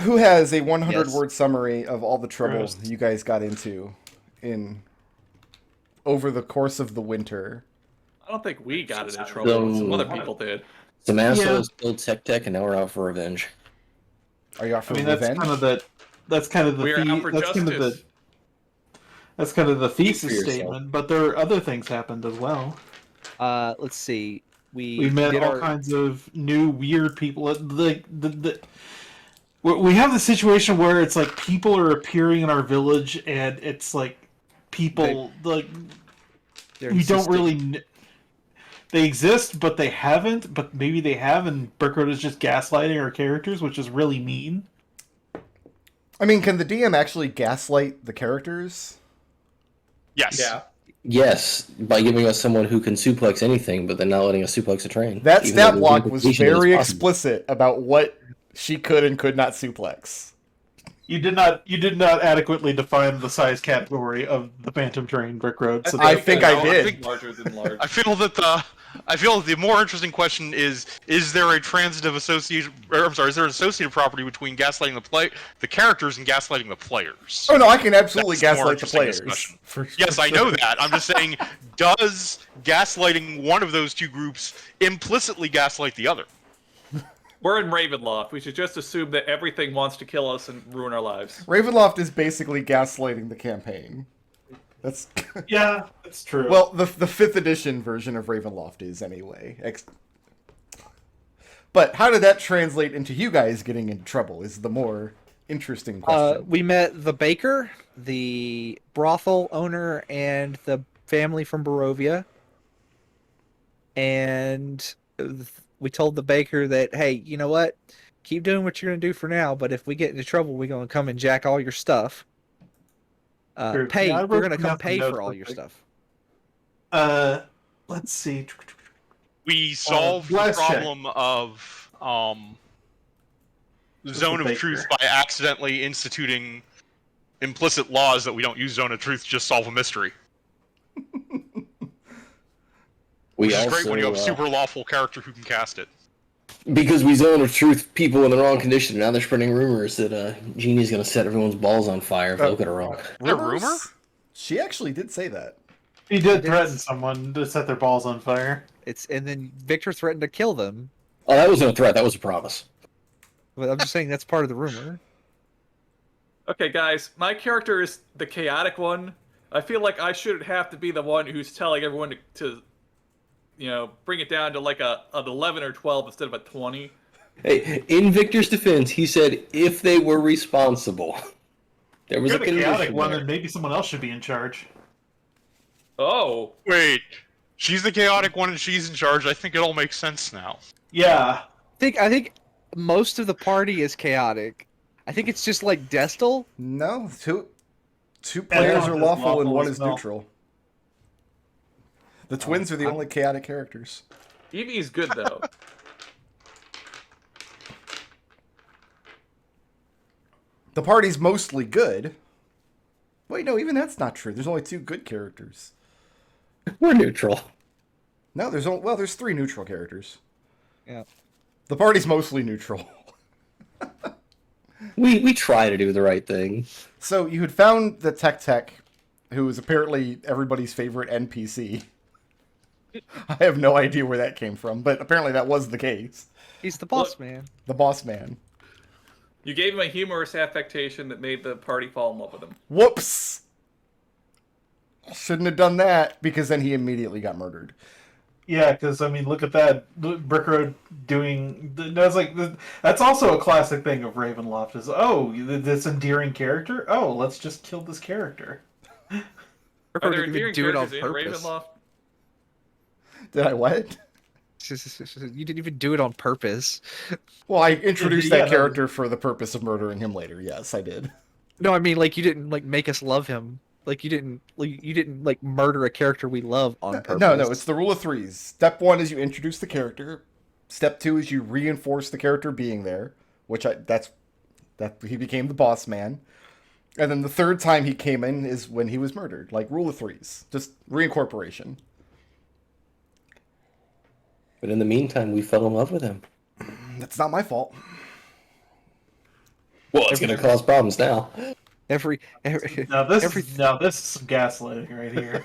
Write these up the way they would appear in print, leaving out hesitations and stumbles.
Who has a Yes. 100-word summary of all the trouble Gross. you guys got into in over the course of the winter? I don't think we got into trouble. So, Some other people did. some Yeah. assholes killed Tech, and now we're out for revenge. Are you out for I mean, revenge? that's kind of the We are out for that's kind of justice. that's kind of the Speak for thesis yourself. statement. But there are other things happened as well. Let's see. We met did all our kinds of new weird people. We have the situation where it's like people are appearing in our village, and it's like people they're we don't insisting- really. They exist, but they haven't. But maybe they have, and Brickroad is just gaslighting our characters, which is really mean. I mean, can the DM actually gaslight the characters? Yes. Yeah. Yes, by giving us someone who can suplex anything, but then not letting us suplex a train. That Even stat though block there's was implication that it's very possible. explicit about what she could and could not suplex. You did not adequately define the size category of the Phantom Train, Brickroad. So I think I I did. think- Larger than large. I feel that the more interesting question is there a transitive association? Or, I'm sorry, is there an associated property between gaslighting the characters and gaslighting the players? Oh no, I can absolutely That's more gaslight the interesting players. discussion. For Yes, I sure. know that. I'm just saying, does gaslighting one of those two groups implicitly gaslight the other? We're in Ravenloft. We should just assume that everything wants to kill us and ruin our lives. Ravenloft is basically gaslighting the campaign. That's yeah, that's true. well, the 5th edition version of Ravenloft is anyway. But how did that translate into you guys getting in trouble? Is the more interesting question. we met the baker, the brothel owner, and the family from Barovia. And we told the baker that, hey, you know what? Keep doing what you're going to do for now, but if we get into trouble, we're going to come and jack all your stuff. Sure. Pay. Yeah, I We're wrote going to down come some pay notes for all real your quick. stuff. Let's see. We solved the last check. problem of Zone of Baker. Truth by accidentally instituting implicit laws that we don't use Zone of Truth to just solve a mystery. We Which is also, great when you have a super lawful character who can cast it. because we zone of truth people in the wrong condition. Now they're spreading rumors that Genie's going to set everyone's balls on fire if they look at her wrong. A rumor? She actually did say that. He did threaten someone to set their balls on fire. And then Victor threatened to kill them. Oh, that wasn't a threat. That was a promise. But I'm just saying that's part of the rumor. Okay, guys, my character is the chaotic one. I feel like I shouldn't have to be the one who's telling everyone to bring it down to like an 11 or 12 instead of a 20. Hey, in Victor's defense, he said if they were responsible. There was You're a the chaotic condition one, there. and maybe someone else should be in charge. Oh, Wait, she's the chaotic one and she's in charge. I think it all makes sense now. Yeah. I think most of the party is chaotic. I think it's just like Destil. No, two players one are is lawful and lawful one as is well. neutral. The twins are the only chaotic characters. Evie's good though. The party's mostly good. Wait, no, even that's not true. There's only 2 good characters. We're neutral. No, there's 3 neutral characters. Yeah. The party's mostly neutral. We try to do the right thing. So you had found the Tech, who is apparently everybody's favorite NPC. I have no idea where that came from, but apparently that was the case. He's the boss Look. man. The boss man. You gave him a humorous affectation that made the party fall in love with him. Whoops! Shouldn't have done that, because then he immediately got murdered. Yeah, because I mean, look at that Brickroad doing. That's also a classic thing of Ravenloft. Is this endearing character? Oh, let's just kill this character. Are Or there didn't endearing even do it on characters in purpose. Ravenloft? Did I what? You didn't even do it on purpose. Well, I introduced Yeah, that no. character for the purpose of murdering him later. Yes, I did. No, I mean like you didn't like make us love him. Like you didn't like murder a character we love on purpose. No, it's the rule of 3s. Step 1 is you introduce the character. Step 2 is you reinforce the character being there, that he became the boss man. And then the 3rd time he came in is when he was murdered. Like rule of 3s, just reincorporation. But in the meantime, we fell in love with him. That's not my fault. Well, it's going to cause problems now. Every Now this is some gaslighting right here.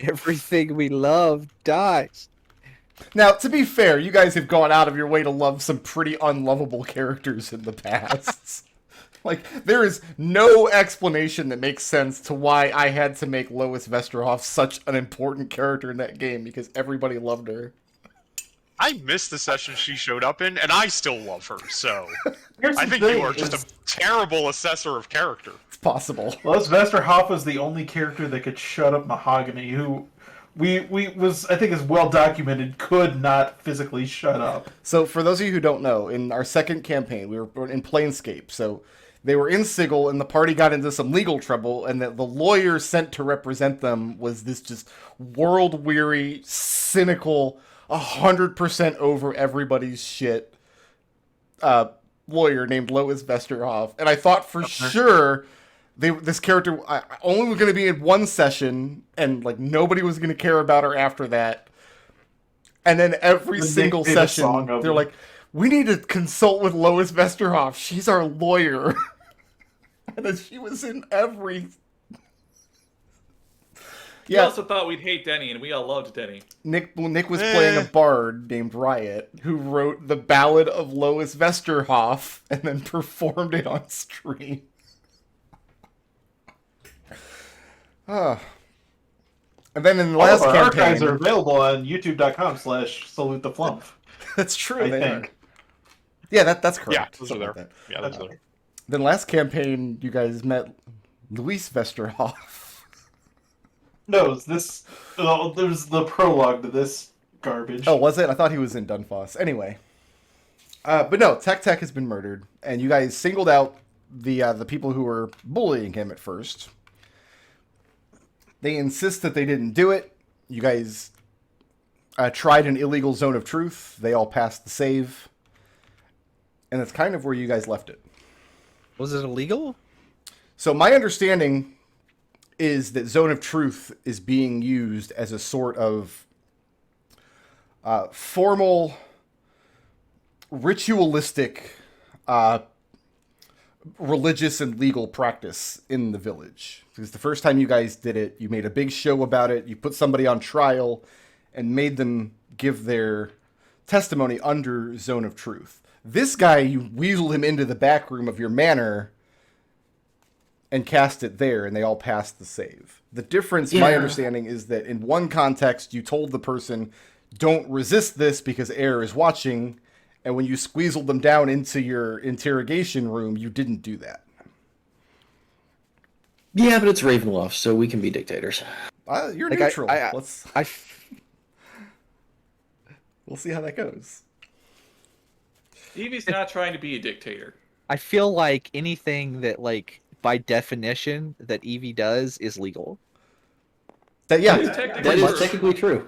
everything we love dies. Now, to be fair, you guys have gone out of your way to love some pretty unlovable characters in the past. Like, there is no explanation that makes sense to why I had to make Lois Vesterhoff such an important character in that game, because everybody loved her. I missed the session she showed up in, and I still love her, so... Here's I the think thing, you are just a terrible assessor of character. It's possible. Lois Vesterhoff was the only character that could shut up Mahogany, who I think is well documented, could not physically shut up. So, for those of you who don't know, in our second campaign, we were in Planescape, so they were in Sigil, and the party got into some legal trouble, and the lawyer sent to represent them was this just world-weary, cynical, 100% over everybody's shit lawyer named Lois Vesterhoff. And I thought for sure this character only was going to be in one session, and like nobody was going to care about her after that. And then every single session, they're like, we need to consult with Lois Vesterhoff. She's our lawyer. And then she was in every... We also thought we'd hate Denny, and we all loved Denny. Nick was playing a bard named Riot, who wrote the Ballad of Lois Vesterhoff and then performed it on stream. And then in the last campaign... archives are available on youtube.com/salutetheflumph. That's true, I think. are. Yeah, that's correct. Yeah, those are there. Like Yeah, those are there. Then last campaign, you guys met Louise Vesterhoff. No, there's the prologue to this garbage. Oh, was it? I thought he was in Dunfoss. Anyway. But no, Tech has been murdered, and you guys singled out the people who were bullying him at first. They insist that they didn't do it. You guys tried an illegal zone of truth. They all passed the save. And that's kind of where you guys left it. Was it illegal? So my understanding is that Zone of Truth is being used as a sort of formal, ritualistic, religious and legal practice in the village. Because the first time you guys did it, you made a big show about it, you put somebody on trial, and made them give their testimony under Zone of Truth. This guy, you weaseled him into the back room of your manor and cast it there, and they all passed the save. The difference, my understanding, is that in one context, you told the person, don't resist this because Air is watching, and when you squeezed them down into your interrogation room, you didn't do that. Yeah, but it's Ravenloft, so we can be dictators. You're Like, neutral. We'll see how that goes. Evie's not trying to be a dictator. I feel like anything that, like, by definition, that Evie does is legal. That is technically true.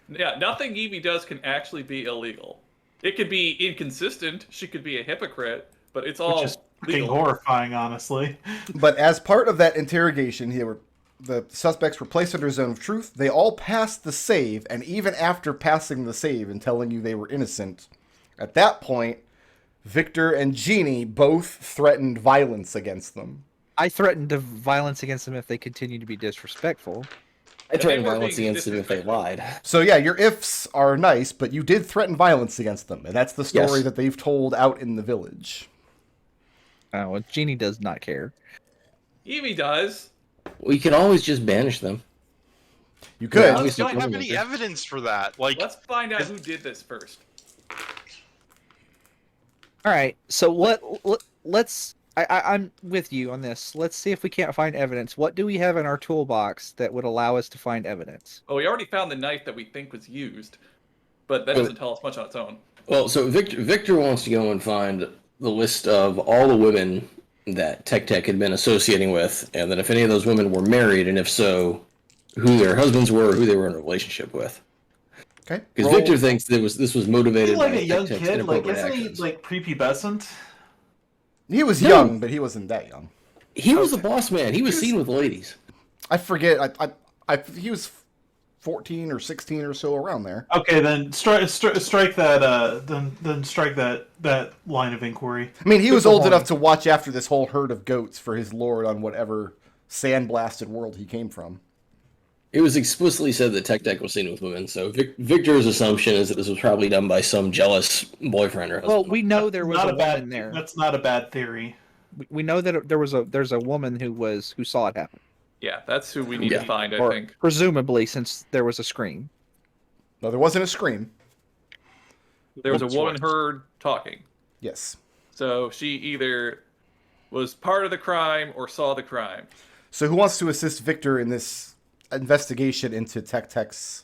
Yeah, nothing Evie does can actually be illegal. It could be inconsistent. She could be a hypocrite, but it's all Which is fucking legal. horrifying, honestly. But as part of that interrogation, the suspects were placed under Zone of Truth. They all passed the save, and even after passing the save and telling you they were innocent, at that point, Victor and Jeannie both threatened violence against them. I threatened violence against them if they continue to be disrespectful. I threatened violence against them if they lied. So yeah, your ifs are nice, but you did threaten violence against them, and that's the story Yes. that they've told out in the village. Oh, well, Jeannie does not care. Evie does. We could always just banish them. You could. Yeah, We obviously don't have criminals, any yeah. evidence for that. Like, Let's find out who did this first. All right, so let's. I'm with you on this. Let's see if we can't find evidence. What do we have in our toolbox that would allow us to find evidence? Well, we already found the knife that we think was used, but that doesn't tell us much on its own. Well, so Victor wants to go and find the list of all the women that Tech had been associating with, and then if any of those women were married, and if so, who their husbands were, or who they were in a relationship with. Okay. Because Victor thinks this was motivated He's like by a young Tech-Tech's kid. Like, inappropriate isn't he actions. like prepubescent? He was young, but he wasn't that young. He was a boss man. He was seen with ladies. I forget. He was 14 or 16 or so, around there. Okay, then strike that. Then strike that line of inquiry. I mean, he was Good old point. enough to watch after this whole herd of goats for his lord on whatever sandblasted world he came from. It was explicitly said that Tech was seen with women, so Victor's assumption is that this was probably done by some jealous boyfriend or husband. Well, we know there was Not a woman bad. there. That's not a bad theory. We know that there's a woman who saw it happen. Yeah, that's who we need to find, I Or think. presumably, since there was a scream. No, there wasn't a scream. There was a Oops, woman what? heard talking. Yes. So she either was part of the crime or saw the crime. So who wants to assist Victor in this investigation into Tech's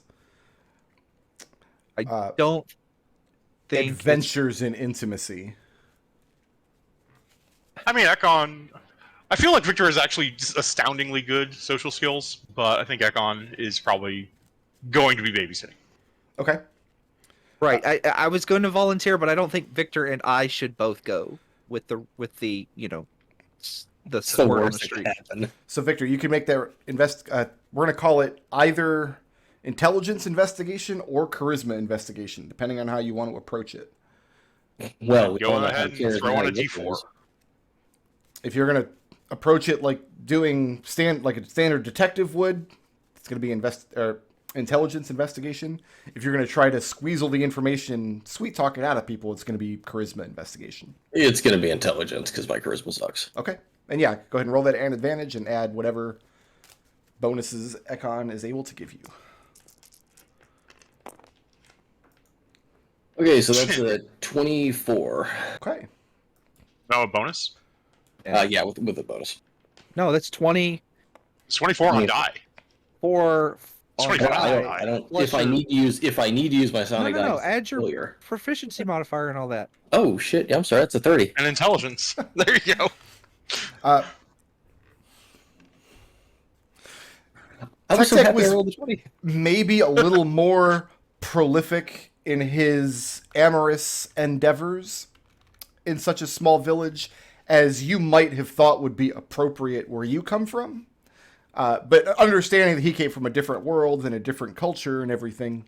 I don't think adventures in intimacy? I mean, Ekon. I feel like Victor has actually just astoundingly good social skills, but I think Ekon is probably going to be babysitting. Okay. Right. I was going to volunteer, but I don't think Victor and I should both go with the the the word on the worst that street. could happen. So Victor, you can make that we're going to call it either intelligence investigation or charisma investigation, depending on how you want to approach it. Well, we Go all know how ahead and Karen throw on a Victor D4. is. If you're going to approach it like doing like a standard detective would, it's going to be intelligence investigation. If you're going to try to squeezle the information, sweet talk it out of people, it's going to be charisma investigation. It's going to be intelligence because my charisma sucks. Okay. And yeah, go ahead and roll that an advantage and add whatever bonuses Ekon is able to give you. Okay, so that's a 24. Okay. No, a bonus? Yeah, with a bonus. No, that's 20 It's 24 on Yeah. die. for. It's on 24 die. on die. I don't. Plus If I your- need to use my No, sonic no, no. dice Add your earlier. proficiency modifier and all that. Oh shit! Yeah, I'm sorry. That's a 30. And intelligence. There you go. I was so Tech happy I was- rolled a 20. Maybe a little more prolific in his amorous endeavors in such a small village as you might have thought would be appropriate where you come from. But understanding that he came from a different world and a different culture and everything.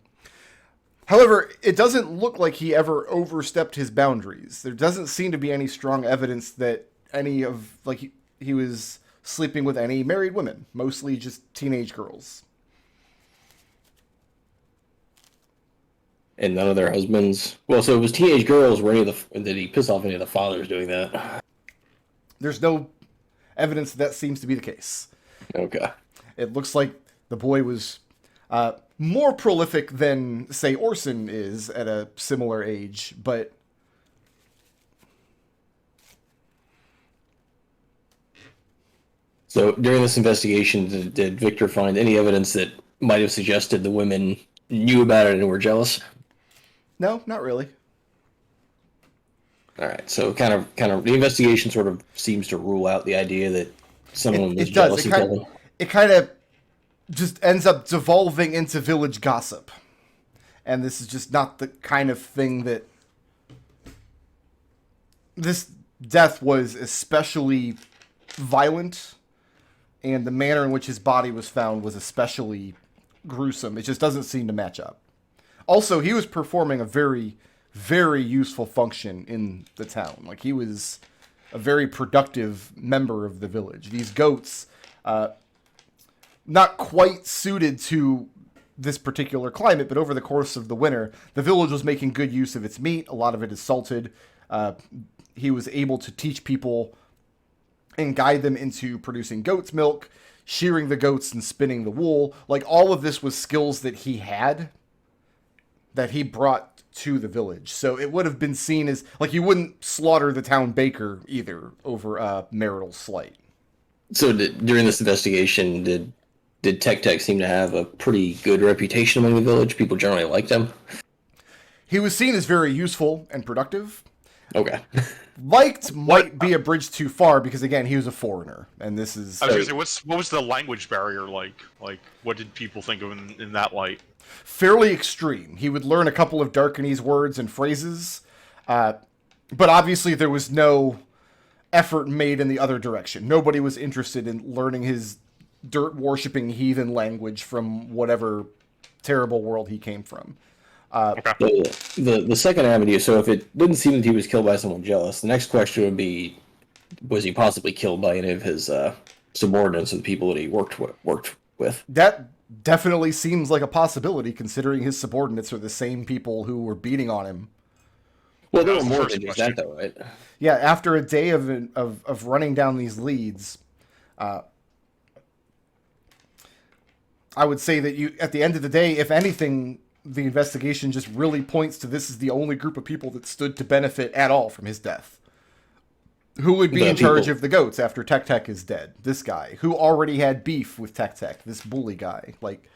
However, it doesn't look like he ever overstepped his boundaries. There doesn't seem to be any strong evidence that any of, like, he was sleeping with any married women, mostly just teenage girls. And none of their husbands. Well, so it was teenage girls. Were any of the? Did he piss off any of the fathers doing that? There's no evidence that seems to be the case. Okay. It looks like the boy was more prolific than, say, Orson is at a similar age, but So during this investigation, did Victor find any evidence that might have suggested the women knew about it and were jealous? no, not really. All right. So kind of, the investigation sort of seems to rule out the idea that someone was It jealous does. of Kevin. It kind of just ends up devolving into village gossip. And this is just not the kind of thing that... This death was especially violent, and the manner in which his body was found was especially gruesome. It just doesn't seem to match up. Also, he was performing a very, very useful function in the town. Like, he was a very productive member of the village. These goats, not quite suited to this particular climate, but over the course of the winter, the village was making good use of its meat. A lot of it is salted. He was able to teach people and guide them into producing goat's milk, shearing the goats and spinning the wool. Like, all of this was skills that he had, that he brought to the village. So it would have been seen as, like, you wouldn't slaughter the town baker either over a marital slight. So during this investigation, did Tech seem to have a pretty good reputation among the village? People generally liked him? He was seen as very useful and productive. Okay. Liked might be a bridge too far because, again, he was a foreigner, and this is I was gonna say, what was the language barrier like? Like, what did people think of in that light? fairly extreme. He would learn a couple of Darkanese words and phrases, but obviously there was no effort made in the other direction. Nobody was interested in learning his dirt-worshipping heathen language from whatever terrible world he came from. The second avenue. So if it didn't seem that he was killed by someone jealous, the next question would be: was he possibly killed by any of his subordinates or the people that he worked with? That definitely seems like a possibility, considering his subordinates are the same people who were beating on him. Well, there were That was the more first than just question. that, though, right? Yeah, after a day of running down these leads, I would say that you, at the end of the day, if anything, the investigation just really points to this is the only group of people that stood to benefit at all from his death. Who would be The in charge people- of the goats after Tech Tech is dead? This guy, who already had beef with Tech Tech, this bully guy. Like,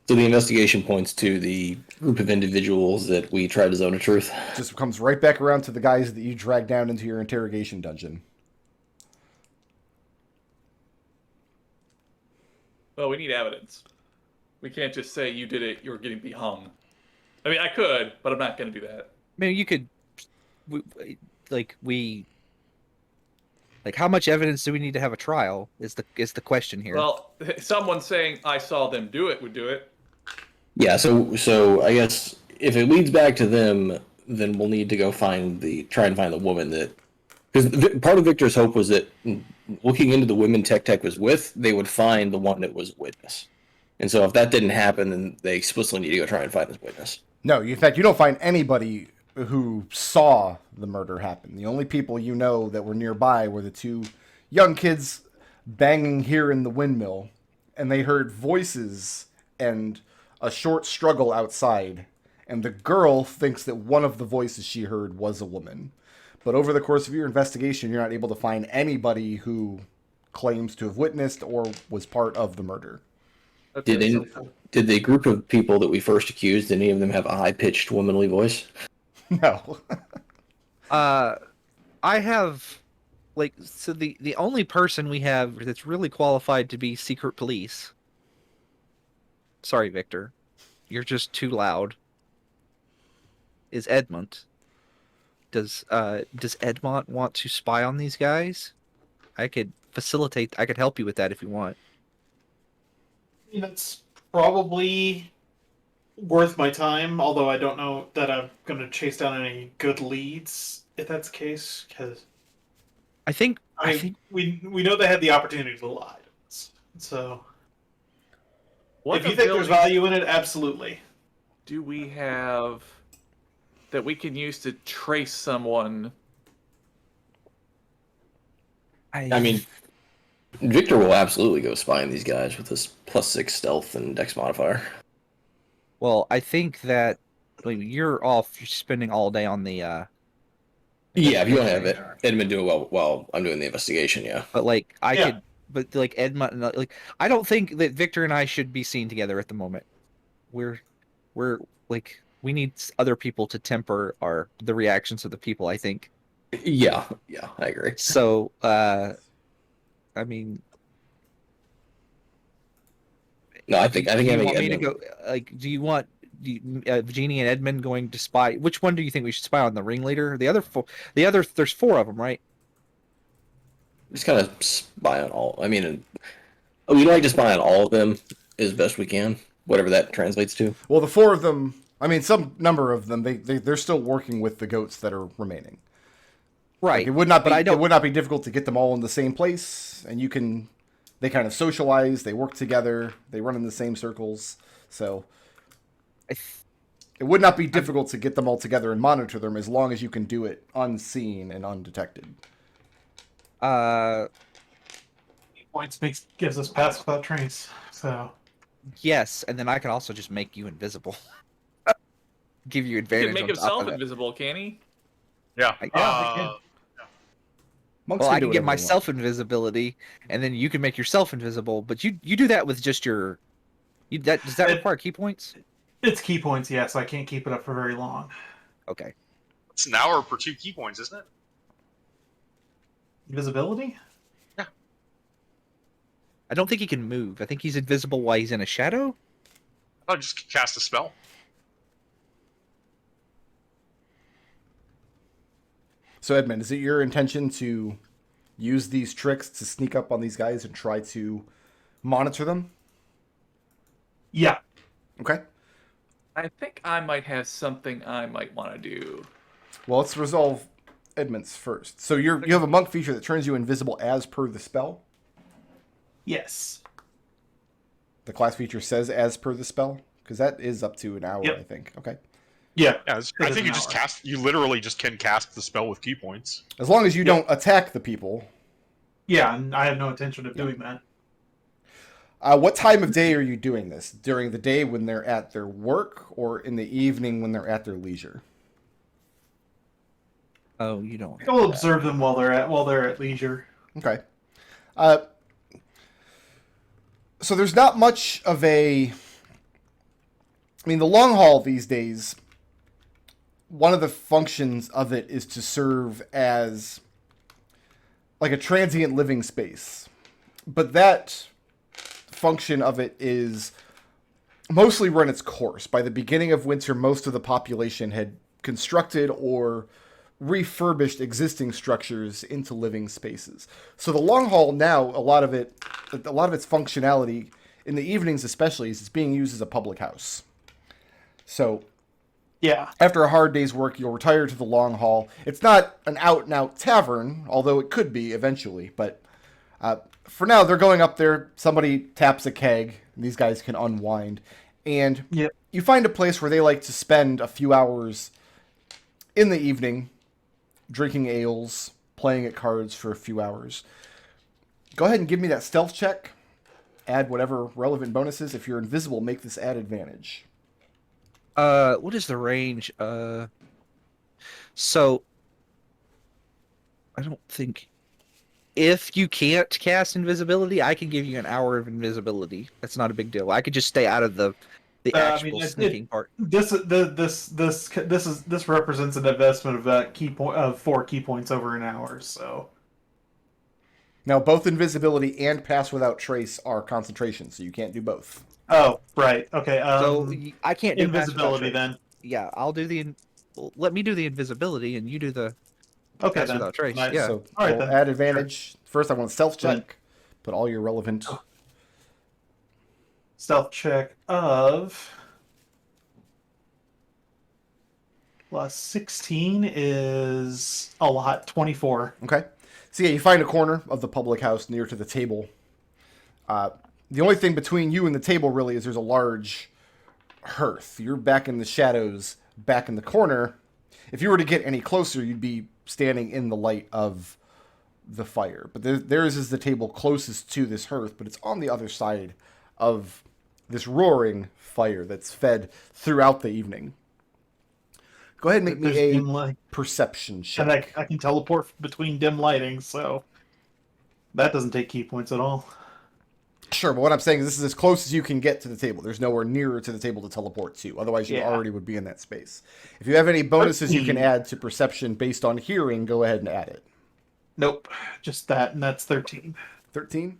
So the investigation points to the group of individuals that we tried to zone a truth. just comes right back around to the guys that you dragged down into your interrogation dungeon. Well, we need evidence. We can't just say you did it, you're getting be hung. I mean, I could, but I'm not going to do that. I mean, you could, how much evidence do we need to have a trial? Is the question here? Well, someone saying I saw them do it would do it. Yeah. So I guess if it leads back to them, then we'll need to go try and find the woman that, because part of Victor's hope was that looking into the women Tech Tech was with, they would find the one that was a witness. And so if that didn't happen, then they explicitly need to go try and find this witness. No, in fact, you don't find anybody who saw the murder happen. The only people you know that were nearby were the two young kids banging here in the windmill, and they heard voices and a short struggle outside, and the girl thinks that one of the voices she heard was a woman. But over the course of your investigation, you're not able to find anybody who claims to have witnessed or was part of the murder. Did the group of people that we first accused, did any of them have a high-pitched womanly voice? No. I have, the only person we have that's really qualified to be secret police. Sorry, Victor, you're just too loud. Is Edmont? Does Edmont want to spy on these guys? I could help you with that if you want. I mean, that's probably worth my time, although I don't know that I'm going to chase down any good leads if that's the case, because I think we know they had the opportunity to lie to us. So What if you think there's abilities value in it, absolutely. do we have that we can use to trace someone? I mean, Victor will absolutely go spy on these guys with his +6 stealth and dex modifier. well, I think that you're spending all day on the. Yeah, if you want to have it, Edmund do it while I'm doing the investigation, yeah. But Yeah. Edmont, I don't think that Victor and I should be seen together at the moment. We're we need other people to temper the reactions of the people, I think. Yeah, I agree. So, I mean, No, I think do you having want me to Edmund, go? Do you want Eugenia and Edmund going to spy? Which one do you think we should spy on? The ringleader? There's 4 of them, right? just kind of spy on all. I mean, we like to spy on all of them as best we can, whatever that translates to. Well, the 4 of them, I mean, some number of them, they're still working with the goats that are remaining. Right. Like, it would not be but I don't. it would not be difficult to get them all in the same place, and they kind of socialize, they work together, they run in the same circles, so it would not be difficult to get them all together and monitor them as long as you can do it unseen and undetected. Points gives us pass without trace. So Yes, and then I can also just make you invisible. Give you He advantage. can make on top himself of it. invisible, can he? Yeah. Monks Well, I do can get whatever they want. myself invisibility, and then you can make yourself invisible. But you do that with just your. Does that require key points? it's key points, yes. I can't keep it up for very long. Okay. It's an hour per 2 key points, isn't it? Invisibility? I don't think he can move. I think he's invisible while he's in a shadow. I'll just cast a spell. So, Edmund, is it your intention to use these tricks to sneak up on these guys and try to monitor them? Yeah. Okay. I think I might have something I might want to do. Well, let's resolve Edmont's first. So you have a monk feature that turns you invisible as per the spell. Yes. The class feature says as per the spell, because that is up to an hour, Yep. I think. Okay. Yeah. Yeah, I It is think you an just hour. cast. You literally just can cast the spell with key points. As long as you Yep. don't attack the people. Yeah, and I have no intention of doing that. What time of day are you doing this? During the day when they're at their work, or in the evening when they're at their leisure? Oh, you don't. I'll observe them while they're at leisure. Okay. So there's not much of a... I mean, the long haul these days, one of the functions of it is to serve as like a transient living space. But that function of it is mostly run its course. By the beginning of winter, most of the population had constructed or refurbished existing structures into living spaces. So the long haul now, a lot of its functionality in the evenings especially is it's being used as a public house. So Yeah. after a hard day's work, you'll retire to the long haul. It's not an out-and-out tavern, although it could be eventually. But for now, they're going up there. Somebody taps a keg, and these guys can unwind. And Yep. you find a place where they like to spend a few hours in the evening, drinking ales, playing at cards for a few hours. Go ahead and give me that stealth check. Add whatever relevant bonuses. If you're invisible, make this add advantage. What is the range? So I don't think if you can't cast invisibility, I can give you an hour of invisibility. That's not a big deal. I could just stay out of the actual sneaking part. This represents an investment of 4 key points over an hour. So Now, both invisibility and pass without trace are concentration, so you can't do both. oh right, okay. So I can't do pass without invisibility trace. then. Yeah, I'll do the. Let me do the invisibility, and you do the Okay, pass then. without trace. Nice. Yeah. So All right, we'll then. add advantage. First, I want a stealth Then- check. Put all your relevant. Stealth check of plus 16 is a lot. 24. Okay. So yeah, you find a corner of the public house near to the table. The only thing between you and the table really is there's a large hearth. You're back in the shadows, back in the corner. If you were to get any closer, you'd be standing in the light of the fire. But theirs is the table closest to this hearth, but it's on the other side of this roaring fire that's fed throughout the evening. Go ahead and make me There's a dim light. perception check. And I can teleport between dim lighting, so that doesn't take key points at all. Sure, but what I'm saying is this is as close as you can get to the table. There's nowhere nearer to the table to teleport to. Otherwise, you Yeah. already would be in that space. If you have any bonuses you can 13. add to perception based on hearing, go ahead and add it. Nope, just that, and that's 13. 13?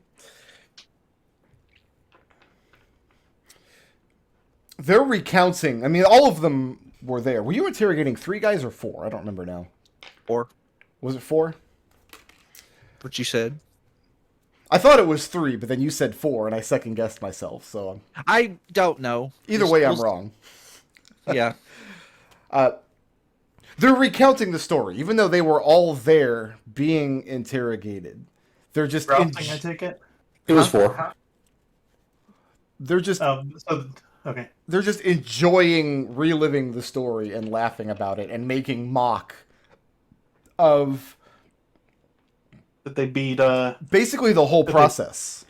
They're recounting. I mean, all of them were there. Were you interrogating 3 guys or 4? I don't remember now. Or Was it 4? what you said. I thought it was 3, but then you said 4, and I second-guessed myself. So I don't know. either way, I'm wrong. Yeah. They're recounting the story, even though they were all there being interrogated. They're just Browsing, I take it? It was 4. they're just Okay. they're just enjoying reliving the story and laughing about it and making mock of That they beat, basically the whole process.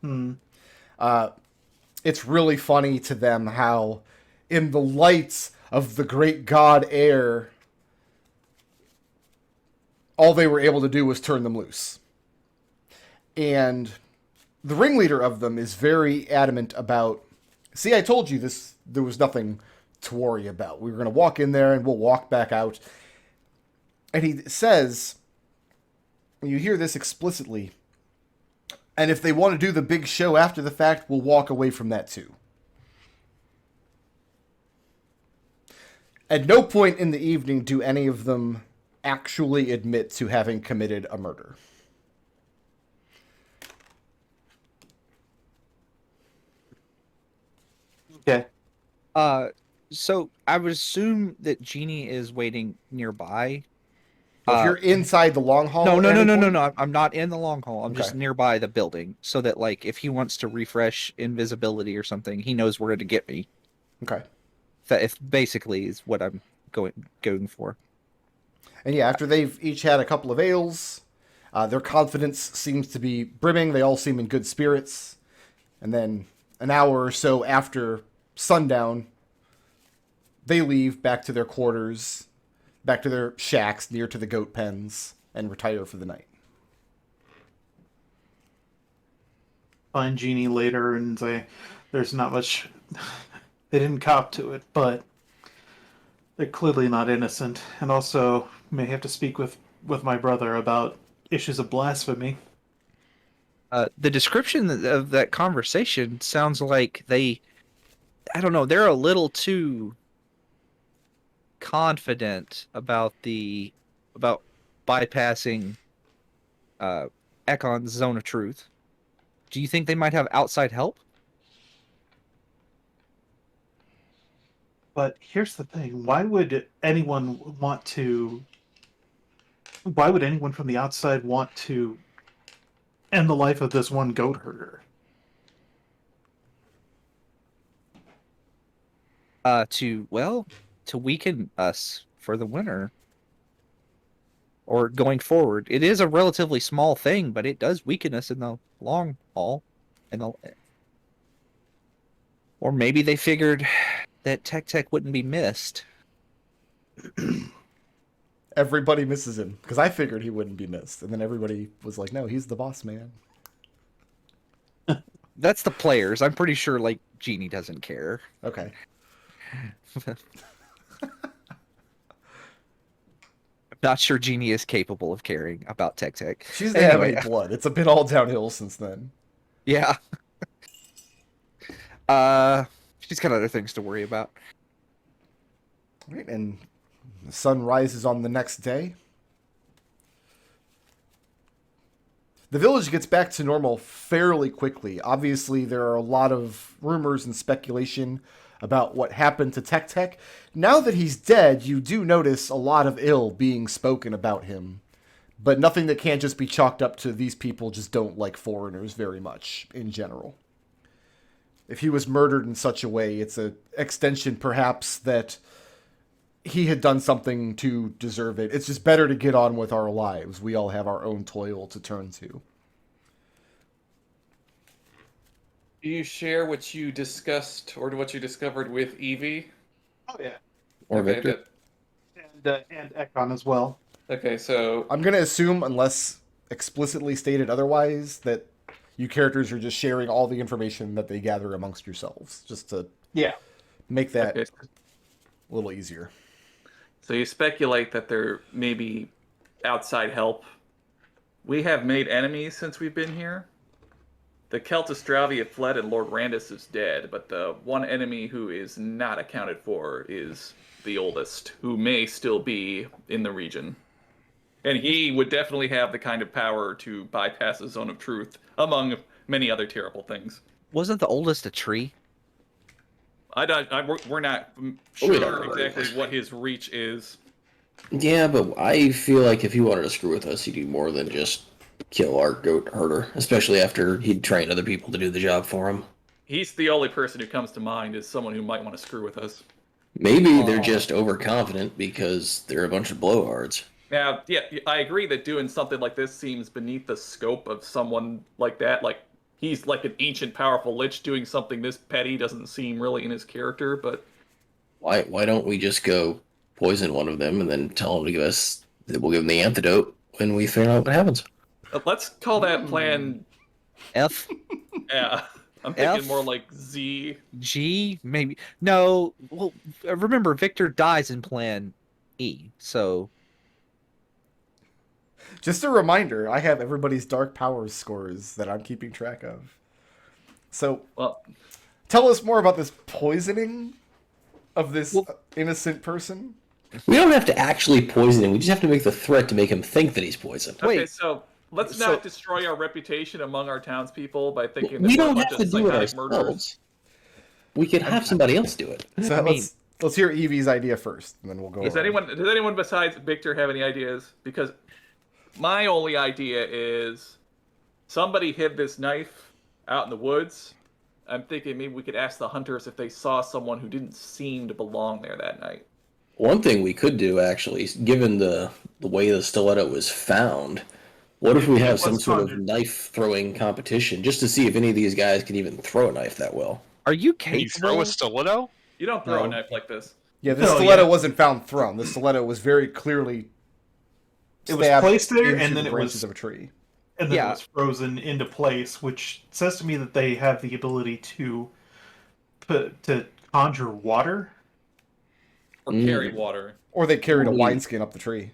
hmm. It's really funny to them how, in the lights of the great god air, all they were able to do was turn them loose. And the ringleader of them is very adamant about, see, I told you this, there was nothing to worry about. We were going to walk in there and we'll walk back out. And he says, you hear this explicitly, and if they want to do the big show after the fact, we'll walk away from that too. At no point in the evening do any of them actually admit to having committed a murder. Okay. So I would assume that Jeannie is waiting nearby. If you're inside the long hall, No. at any point- I'm not in the long hall. I'm just Okay. nearby the building, so that like if he wants to refresh invisibility or something, he knows where to get me. Okay. That if basically is what I'm going for. And yeah, after they've each had a couple of ales, their confidence seems to be brimming. They all seem in good spirits. And then an hour or so after sundown, they leave back to their quarters, back to their shacks near to the goat pens, and retire for the night. Find Jeannie later and say, "There's not much." They didn't cop to it, but they're clearly not innocent, and also may have to speak with my brother about issues of blasphemy. The description of that conversation sounds like I don't know, they're a little too confident about bypassing Ekon's zone of truth. Do you think they might have outside help? But here's the thing: why would anyone from the outside want to end the life of this one goat herder? To weaken us for the winter or going forward. It is a relatively small thing, but it does weaken us in the long haul. Or maybe they figured that Tech wouldn't be missed. Everybody misses him, because I figured he wouldn't be missed. And then everybody was like, no, he's the boss man. That's the players. I'm pretty sure, like, Jeannie doesn't care. Okay. I'm not sure Jeannie is capable of caring about Tech. She doesn't have any blood. It's a bit all downhill since then. Yeah. She's got other things to worry about. Right, and the sun rises on the next day. The village gets back to normal fairly quickly. Obviously, there are a lot of rumors and speculation about what happened to Tech. Now that he's dead, you do notice a lot of ill being spoken about him. But nothing that can't just be chalked up to these people just don't like foreigners very much, in general. If he was murdered in such a way, it's an extension, perhaps, that he had done something to deserve it. It's just better to get on with our lives. We all have our own toil to turn to. Do you share what you discussed or what you discovered with Evie? Oh yeah, Or Okay, Victor. and Ekon as well. Okay, so I'm going to assume, unless explicitly stated otherwise, that you characters are just sharing all the information that they gather amongst yourselves, just to Yeah. make that okay, a little easier. so you speculate that there may be outside help. We have made enemies since we've been here. The Celtistravi have fled and Lord Randus is dead, but the one enemy who is not accounted for is the oldest, who may still be in the region. And he would definitely have the kind of power to bypass the zone of truth, among many other terrible things. Wasn't the oldest a tree? We're not We sure don't know. exactly what his reach is. Yeah, but I feel like if he wanted to screw with us, he'd do more than just kill our goat herder, especially after he'd train other people to do the job for him. He's the only person who comes to mind as someone who might want to screw with us. Maybe they're just overconfident because they're a bunch of blowhards. Now, yeah, I agree that doing something like this seems beneath the scope of someone like that. Like, he's like an ancient, powerful lich. Doing something this petty doesn't seem really in his character, but Why don't we just go poison one of them and then tell them to give us, we'll give them the antidote when we figure out what happens. let's call that plan. F? Yeah, I'm thinking F? more like Z. G? Maybe. No. Well, remember, Victor dies in plan E, so... Just a reminder, I have everybody's dark powers scores that I'm keeping track of. So, Well, tell us more about this poisoning of this Well- innocent person. We don't have to actually poison him. We just have to make the threat to make him think that he's poisoned. okay, Wait. so let's So- not destroy our reputation among our townspeople by thinking that We we're a don't bunch have to of do it psychotic murderers. ourselves. We could have somebody else do it. So I mean- let's hear Evie's idea first, and then we'll go. Does anyone besides Victor have any ideas? Because my only idea is somebody hid this knife out in the woods. I'm thinking maybe we could ask the hunters if they saw someone who didn't seem to belong there that night. One thing we could do, actually, given the way the stiletto was found, what if we have some sort of knife throwing competition just to see if any of these guys can even throw a knife that well? Are you Can you capable? throw a stiletto? You don't throw No. a knife like this. Yeah, the No, stiletto yeah. wasn't found thrown. The stiletto was very clearly It was stabbed placed there, into and then the it branches was of a tree. and then Yeah. it was frozen into place, which says to me that they have the ability to conjure water. Or carry water. Or they carried a Ooh. wineskin up the tree.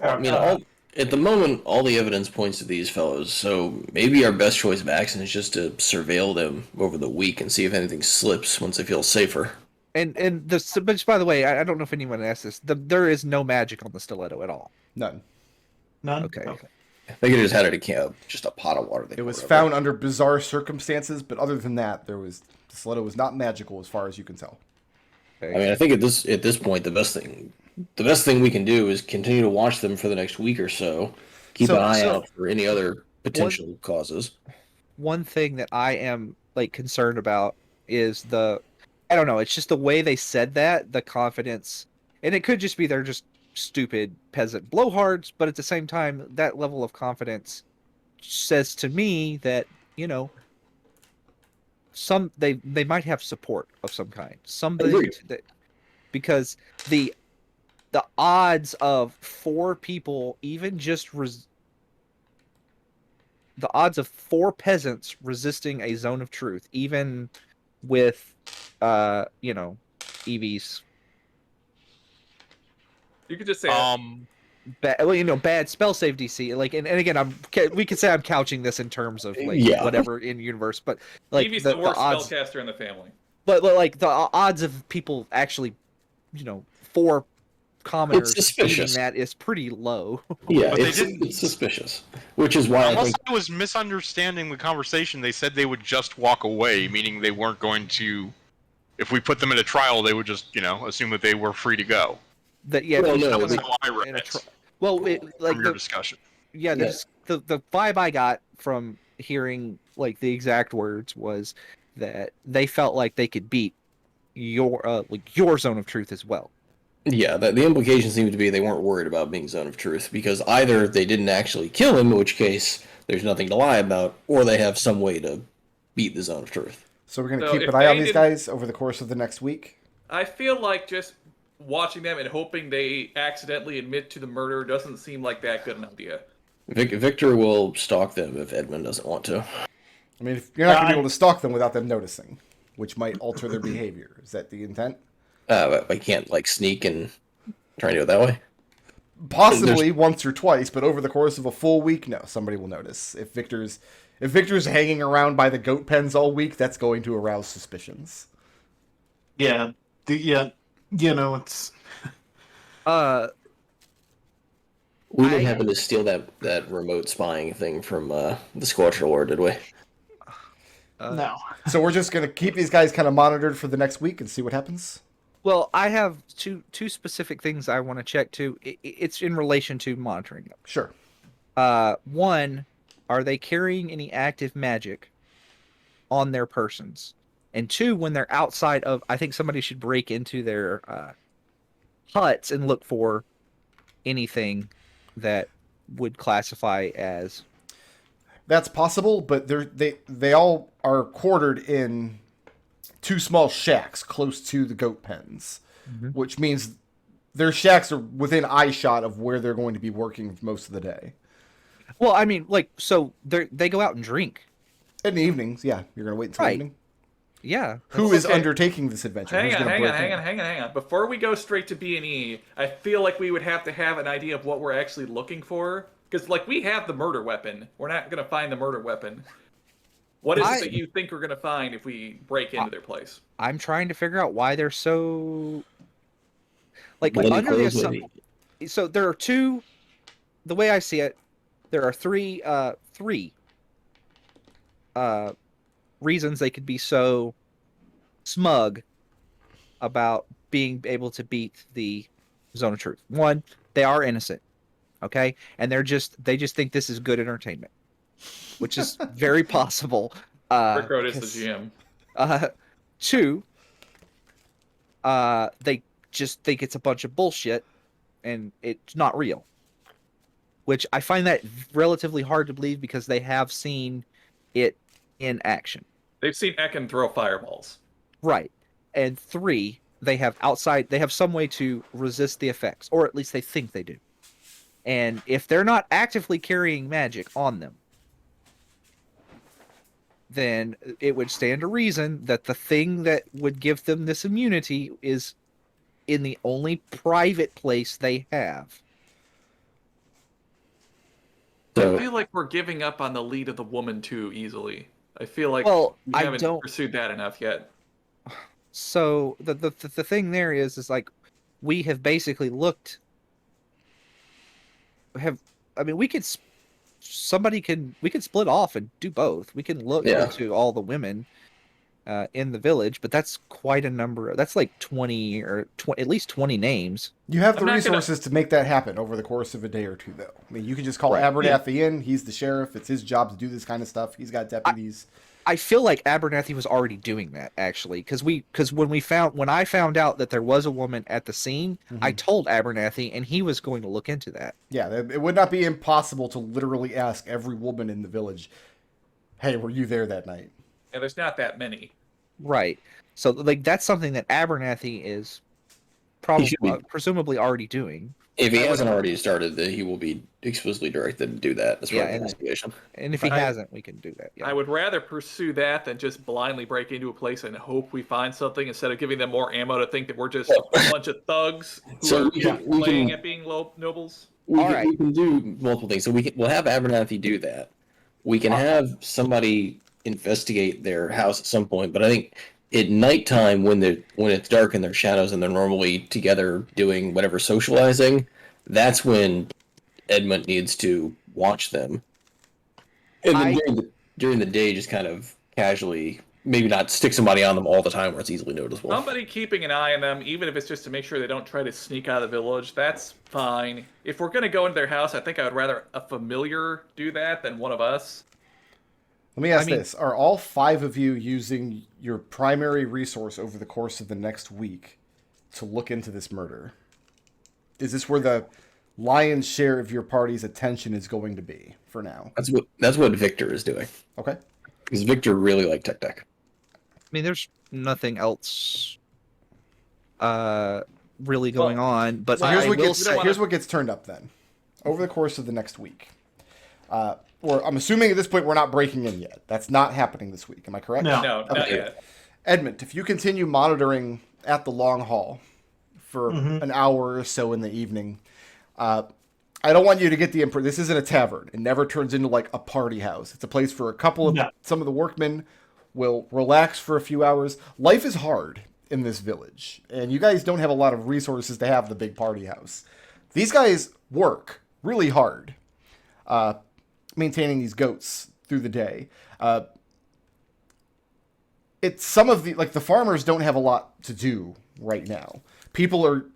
I mean, at the moment, all the evidence points to these fellows, so maybe our best choice of action is just to surveil them over the week and see if anything slips once they feel safer. And but by the way, I don't know if anyone asked this. There is no magic on the stiletto at all. None. None. Okay. They could have just had it in just a pot of water. It was found under bizarre circumstances, but other than that, the stiletto was not magical as far as you can tell. I mean, I think at this point, the best thing we can do is continue to watch them for the next week or so. Keep an eye out for any other potential causes. One thing that I am concerned about is I don't know, it's just the way they said that, the confidence, and it could just be they're just stupid peasant blowhards, but at the same time, that level of confidence says to me that, they might have support of some kind. Somebody Agreed. because the odds of 4 people, even just the odds of 4 peasants resisting a zone of truth, even with Evie's You could just say bad spell save DC. And again, we could say I'm couching this in terms of whatever in universe, but Evie's the worst odds, spellcaster in the family. but the odds of people actually, 4 commoners It's suspicious. beating that is pretty low. Yeah, But they it's suspicious. Which is why I Unless think I was misunderstanding the conversation, they said they would just walk away, meaning they weren't going to. If we put them in a trial, they would just, assume that they were free to go. That yeah, Well, if you no, put That's them how I read in a it well, from your discussion. yeah, the vibe I got from hearing the exact words was that they felt like they could beat your zone of truth as well. yeah, the implication seems to be they weren't worried about being zone of truth because either they didn't actually kill him, in which case there's nothing to lie about, or they have some way to beat the zone of truth. So we're going to So keep if an eye on they these didn't- guys over the course of the next week. I feel like just watching them and hoping they accidentally admit to the murder doesn't seem like that good an idea. Victor will stalk them if Edmund doesn't want to. I mean, you're not going to be able to stalk them without them noticing, which might alter their behavior. Is that the intent? I can't sneak and try and do it that way. Possibly once or twice, but over the course of a full week, no, somebody will notice. If Victor's hanging around by the goat pens all week, that's going to arouse suspicions. Yeah. It's We didn't happen to steal that remote spying thing from the Squatcher Lord, did we? no. So we're just going to keep these guys kind of monitored for the next week and see what happens. Well, I have two specific things I want to check too. It's in relation to monitoring them. Sure. One, are they carrying any active magic on their persons? And 2, when they're outside of, I think somebody should break into their huts and look for anything that would classify as. That's possible, but they all are quartered in 2 small shacks close to the goat pens, which means their shacks are within eyeshot of where they're going to be working most of the day. Well, I mean, so they go out and drink. In the evenings, yeah, you're going to wait until Right. evening. Yeah. Who is Okay. undertaking this adventure? Hang Who's on, gonna break in? hang on. Before we go straight to B&E, I feel like we would have to have an idea of what we're actually looking for. Because, we have the murder weapon. We're not going to find the murder weapon. What is it that you think we're going to find if we break into their place? I'm trying to figure out why they're so Bloody under the clothes, assumption. maybe. So there are 2. The way I see it, there are three reasons they could be so smug about being able to beat the Zone of Truth. One, they are innocent, okay, and they just think this is good entertainment, which is very possible. Rick Road is the because, GM. Two, they just think it's a bunch of bullshit and it's not real, which I find that relatively hard to believe because they have seen it in action. They've seen Ekon throw fireballs. Right. And three, they have some way to resist the effects, or at least they think they do. And if they're not actively carrying magic on them, then it would stand to reason that the thing that would give them this immunity is in the only private place they have. So I feel like we're giving up on the lead of the woman too easily. I feel like Well, we I haven't don't- pursued that enough yet. So the thing there is like we have basically looked. We could we could split off and do both. We can look Yeah. into all the women in the village, but that's quite a number. That's like 20 or at least 20 names. You have the I'm not gonna- resources to make that happen over the course of a day or two, though. I mean, you can just call Right. Abernathy in. He's the sheriff. It's his job to do this kind of stuff. He's got deputies. I feel like Abernathy was already doing that actually, because when I found out that there was a woman at the scene, I told Abernathy, and he was going to look into that. Yeah, it would not be impossible to literally ask every woman in the village, "Hey, were you there that night?" And there's not that many. Right. So like that's something that Abernathy is probably should be. presumably already doing. if he hasn't already started, then he will be explicitly directed to do that as part of the investigation. And if he But hasn't, we can do that. Yeah. I would rather pursue that than just blindly break into a place and hope we find something instead of giving them more ammo to think that we're just a bunch of thugs who So are we can- playing at being nobles. We can do multiple things. So we'll have Abernathy do that. We can have somebody investigate their house at some point, but I think at nighttime when it's dark and there's shadows and they're normally together doing whatever socializing, that's when Edmont needs to watch them. And then during the day, just kind of casually, maybe not stick somebody on them all the time where it's easily noticeable. Somebody keeping an eye on them, even if it's just to make sure they don't try to sneak out of the village, that's fine. If we're going to go into their house, I think I would rather a familiar do that than one of us. Let me ask this. Are all 5 of you using your primary resource over the course of the next week to look into this murder? Is this where the lion's share of your party's attention is going to be for now? That's what Victor is doing. Okay. Because Victor really liked Tech. I mean, there's nothing else really going on, but So here's what gets turned up then. Over the course of the next week. Or I'm assuming at this point we're not breaking in yet. That's not happening this week. Am I correct? No. No, not yet. Edmont, if you continue monitoring at the Long Hall for an hour or so in the evening, I don't want you to get the impression this isn't a tavern. It never turns into like a party house. It's a place for some of the workmen will relax for a few hours. Life is hard in this village, and you guys don't have a lot of resources to have the big party house. These guys work really hard, maintaining these goats through the day. It's some of the farmers don't have a lot to do right now. People are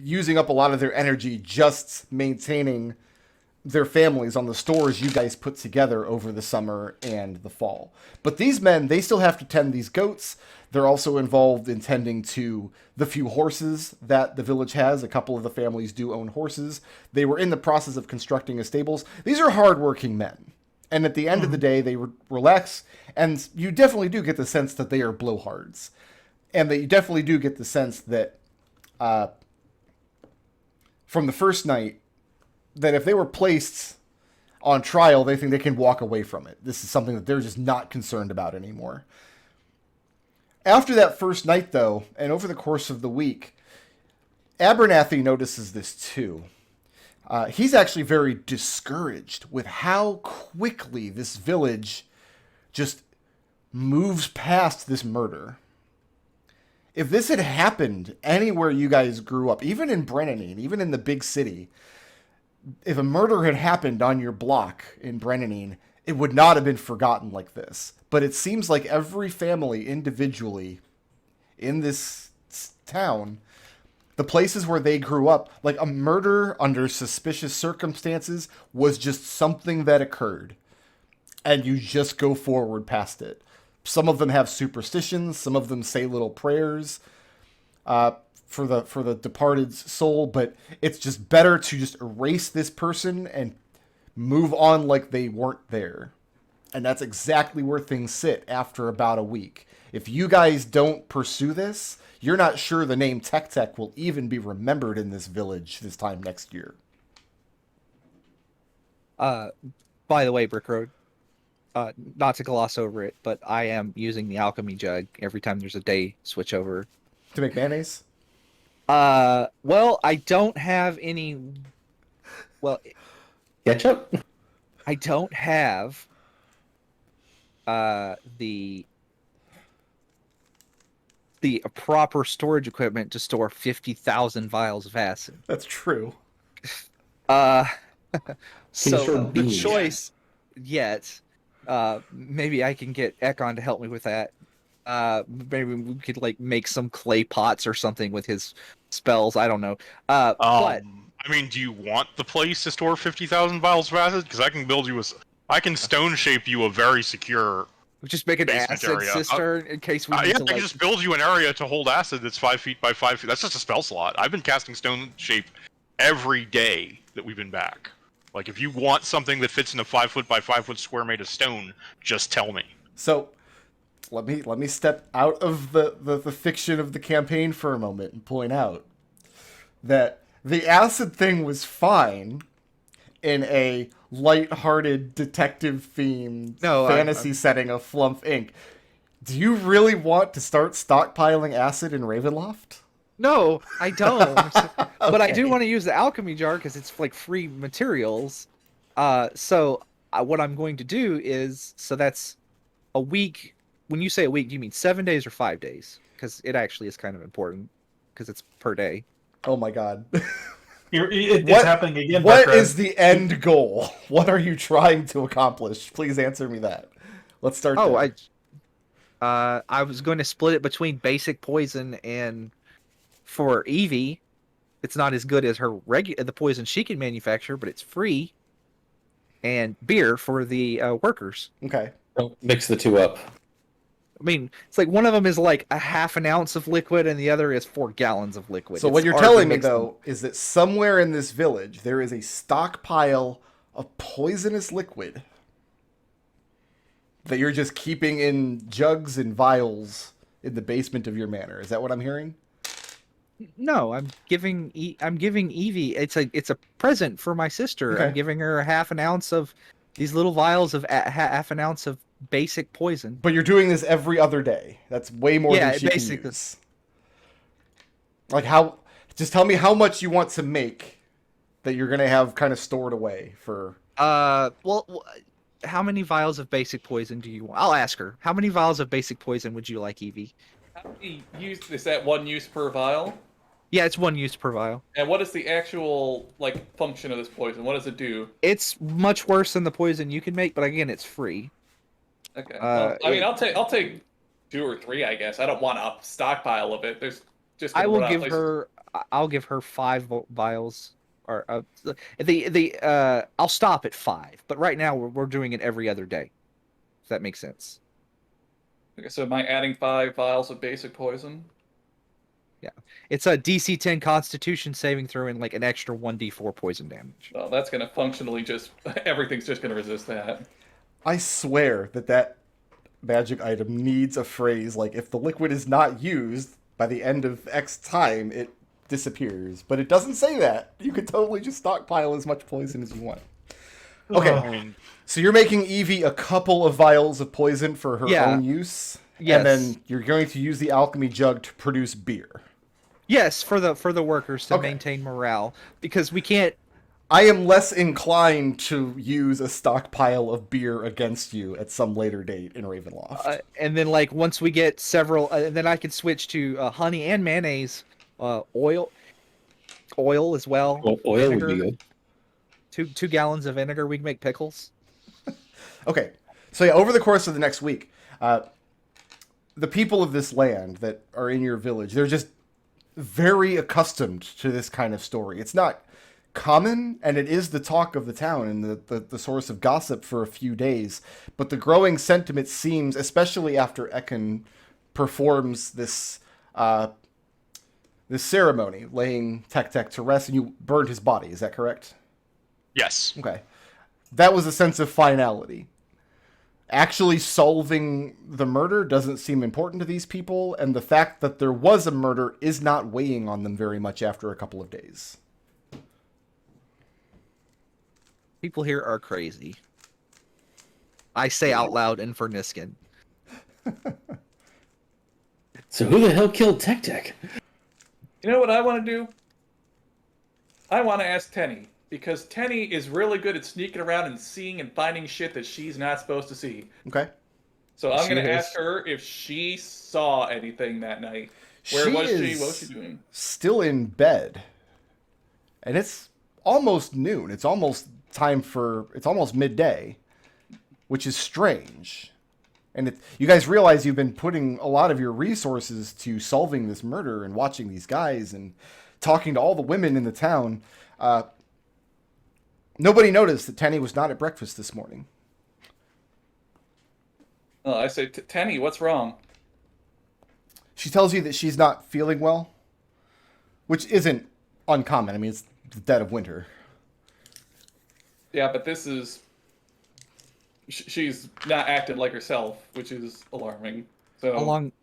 using up a lot of their energy just maintaining their families on the stores you guys put together over the summer and the fall. But these men, they still have to tend these goats. They're also involved in tending to the few horses that the village has. A couple of the families do own horses. They were in the process of constructing a stables. These are hardworking men. And at the end of the day, they relax. And you definitely do get the sense that they are blowhards. And that you definitely do get the sense that from the first night, that if they were placed on trial, they think they can walk away from it. This is something that they're just not concerned about anymore. After that first night, though, and over the course of the week, Abernathy notices this too. He's actually very discouraged with how quickly this village just moves past this murder. If this had happened anywhere you guys grew up, even in Brennanine, even in the big city, if a murder had happened on your block in Brennanine, it would not have been forgotten like this. But it seems like every family individually in this town, the places where they grew up, like a murder under suspicious circumstances was just something that occurred. And you just go forward past it. Some of them have superstitions. Some of them say little prayers for the departed's soul. But it's just better to just erase this person and move on like they weren't there. And that's exactly where things sit after about a week. If you guys don't pursue this, you're not sure the name Tech will even be remembered in this village this time next year. By the way, Brick Road, not to gloss over it, but I am using the alchemy jug every time there's a day switch over. To make mayonnaise? Well, I don't have any. Well, Ketchup? I don't have the proper storage equipment to store 50,000 vials of acid. That's true. So store the beans? choice yet, maybe I can get Ekon to help me with that. Maybe we could like make some clay pots or something with his spells. I don't know. But I mean, do you want the place to store 50,000 vials of acid? Because I can build you I can stone shape you a very secure. we just make an basement acid area. cistern in case we Yeah, need I to can like. just build you an area to hold acid that's 5 feet by 5 feet. That's just a spell slot. I've been casting stone shape every day that we've been back. Like, if you want something that fits in a 5 foot by 5 foot square made of stone, just tell me. So let me step out of the fiction of the campaign for a moment and point out that the acid thing was fine in a light-hearted detective-themed fantasy setting of Flumph Inc. Do you really want to start stockpiling acid in Ravenloft? No, I don't. But I do Okay. want to use the alchemy jar because it's like free materials. So what I'm going to do is, so that's a week. When you say a week, do you mean 7 days or 5 days? Because it actually is kind of important because it's per day. Oh my god. It's happening again. What Buckra. is the end goal? What are you trying to accomplish? Please answer me that. Let's start Oh, there. I was going to split it between basic poison and for Evie, it's not as good as the poison she can manufacture, but it's free. And beer for the workers. Okay. Don't mix the two up. I mean, it's like one of them is like a half an ounce of liquid, and the other is 4 gallons of liquid. So It's what you're hard to telling me mix them. though is that somewhere in this village there is a stockpile of poisonous liquid that you're just keeping in jugs and vials in the basement of your manor. Is that what I'm hearing? No, I'm giving Evie. It's a present for my sister. Okay. I'm giving her a half an ounce of these little vials of half an ounce of basic poison. But you're doing this every other day. That's way more Yeah, than she basically. can use. Like how? Just tell me how much you want to make that you're gonna have kind of stored away for. Well, how many vials of basic poison do you want? I'll ask her. How many vials of basic poison would you like, Evie? How many is that one use per vial? Yeah, it's 1 use per vial. And what is the actual like function of this poison? What does it do? It's much worse than the poison you can make, but again, it's free. Okay. Well, I mean, it- I'll take 2 or 3, I guess. I don't want a stockpile of it. There's just. I gonna will run out of give places. her. I'll give her 5 vials, or I'll stop at 5. But right now we're doing it every other day. If that makes sense. Okay, so am I adding 5 vials of basic poison? It's a DC 10 Constitution saving throw and like an extra 1d4 poison damage. Well, that's gonna functionally just everything's just gonna resist that. I swear that magic item needs a phrase like if the liquid is not used by the end of X time, it disappears. But it doesn't say that. You could totally just stockpile as much poison as you want. Okay, Oh. so you're making Evie a couple of vials of poison for her Yeah. own use, Yes. and then you're going to use the alchemy jug to produce beer. Yes, for the workers to Okay. maintain morale, because we can't. I am less inclined to use a stockpile of beer against you at some later date in Ravenloft. And then like once we get several, then I can switch to honey and mayonnaise, oil as well. Well, oil would be Vinegar. good. 2 gallons of vinegar. We can make pickles. Okay, so yeah, over the course of the next week, the people of this land that are in your village, they're just very accustomed to this kind of story. It's not common, and it is the talk of the town and the source of gossip for a few days. But the growing sentiment seems, especially after Ekon performs this this ceremony, laying Tek to rest, and you burned his body. Is that correct? Yes. Okay. That was a sense of finality. Actually solving the murder doesn't seem important to these people, and the fact that there was a murder is not weighing on them very much after a couple of days. People here are crazy. I say out loud and for Niskin. So who the hell killed Tek? You know what I want to do? I want to ask Tenny. Because Tenny is really good at sneaking around and seeing and finding shit that she's not supposed to see. Okay. So I'm She going to is. ask her if she saw anything that night. Where was she? What was she doing? Still in bed. And it's almost noon. It's almost it's almost midday, which is strange. And you guys realize you've been putting a lot of your resources to solving this murder and watching these guys and talking to all the women in the town. Nobody noticed that Tenny was not at breakfast this morning. Oh, I say, Tenny, what's wrong? She tells you that she's not feeling well, which isn't uncommon. I mean, it's the dead of winter. Yeah, but this is... She's not acting like herself, which is alarming. So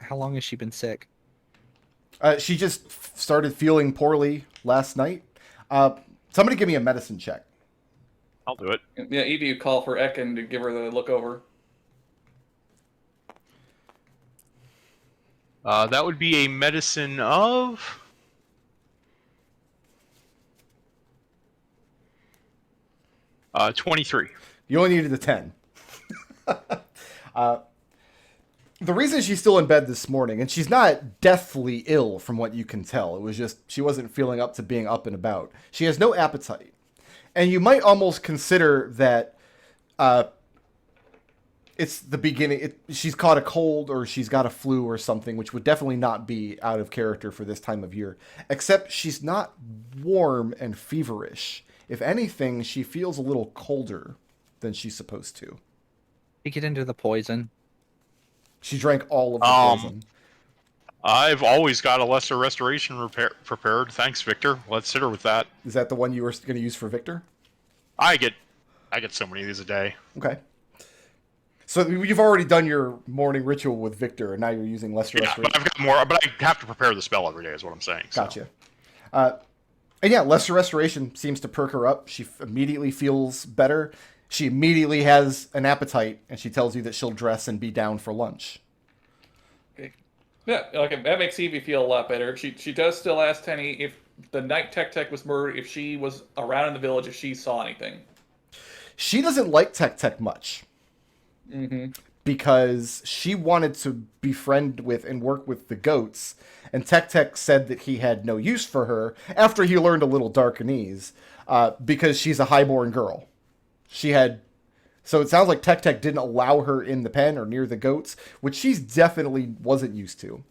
How long has she been sick? She just started feeling poorly last night. Somebody give me a medicine check. I'll do it. Yeah, Evie, you call for Ekon to give her the look over. That would be a medicine of... Uh, 23. You only needed a 10. The reason she's still in bed this morning, and she's not deathly ill from what you can tell, it was just she wasn't feeling up to being up and about. She has no appetite. And you might almost consider that it's the beginning. She's caught a cold or she's got a flu or something, which would definitely not be out of character for this time of year. Except she's not warm and feverish. If anything, she feels a little colder than she's supposed to. You get into the poison. She drank all of the poison. I've always got a lesser restoration prepared. Thanks, Victor. Let's hit her with that. Is that the one you were going to use for Victor? I get so many of these a day. Okay. So you've already done your morning ritual with Victor, and now you're using lesser Yeah, restoration. but I've got more. But I have to prepare the spell every day, is what I'm saying. So. Gotcha. And yeah, lesser restoration seems to perk her up. She immediately feels better. She immediately has an appetite, and she tells you that she'll dress and be down for lunch. Okay. Yeah, okay, that makes Evie feel a lot better. She does still ask Tenny if the night Tek was murdered, if she was around in the village, if she saw anything. She doesn't like Tek much. Mm-hmm. Because she wanted to befriend with and work with the goats, and Tek said that he had no use for her after he learned a little Darkanese, because she's a highborn girl. So it sounds like Tek didn't allow her in the pen or near the goats, which she's definitely wasn't used to.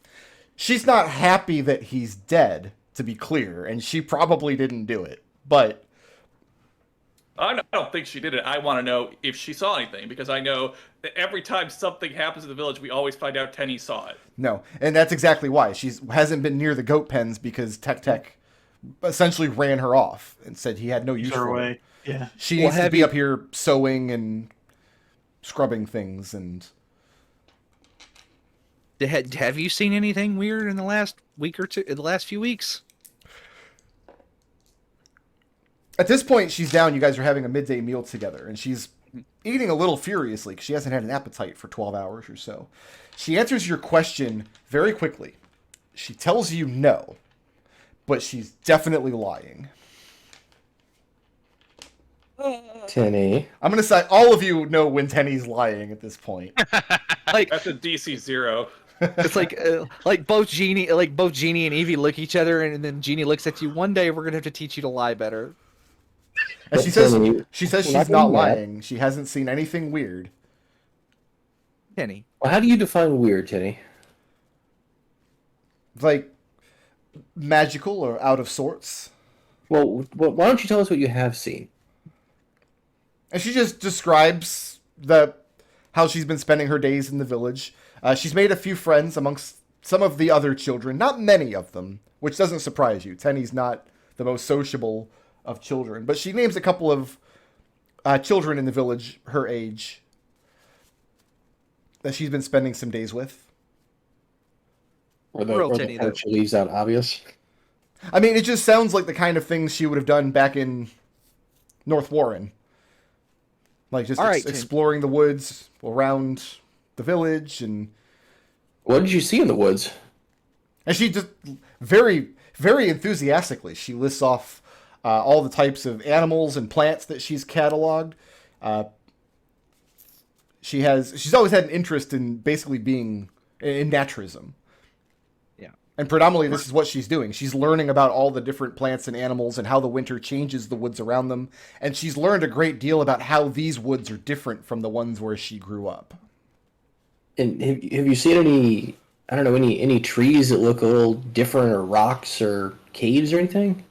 She's not happy that he's dead, to be clear, and she probably didn't do it, but... I don't think she did it. I want to know if she saw anything, because I know that every time something happens in the village, we always find out Tenny saw it. No, and that's exactly why. She hasn't been near the goat pens because Tek essentially ran her off and said he had no use for her. Yeah. She needs to be up here sewing and scrubbing things. And Have you seen anything weird in the last week or two? In the last few weeks? at this point, she's down. You guys are having a midday meal together, and she's eating a little furiously because she hasn't had an appetite for 12 hours or so. She answers your question very quickly. She tells you no, but she's definitely lying. Tenny. I'm going to say all of you know when Tenny's lying at this point. Like That's a DC 0. it's like both Genie and Evie look at each other, and then Genie looks at you. One day we're gonna have to teach you to lie better. And she says she's not lying. She hasn't seen anything weird. Tenny. Well, how do you define weird, Tenny? like magical or out of sorts. Well, why don't you tell us what you have seen? And she just describes how she's been spending her days in the village. She's made a few friends amongst some of the other children, not many of them, which doesn't surprise you. Tenny's not the most sociable of children, but she names a couple of children in the village her age that she's been spending some days with. Or the part she leaves out obvious? I mean, it just sounds like the kind of things she would have done back in North Warren. Like just exploring the woods around the village. And what did you see in the woods? And she just very, very enthusiastically, she lists off all the types of animals and plants that she's cataloged. She's always had an interest in basically being in naturism. And predominantly, this is what she's doing. She's learning about all the different plants and animals and how the winter changes the woods around them. And she's learned a great deal about how these woods are different from the ones where she grew up. And have you seen any, I don't know, any trees that look a little different, or rocks or caves or anything?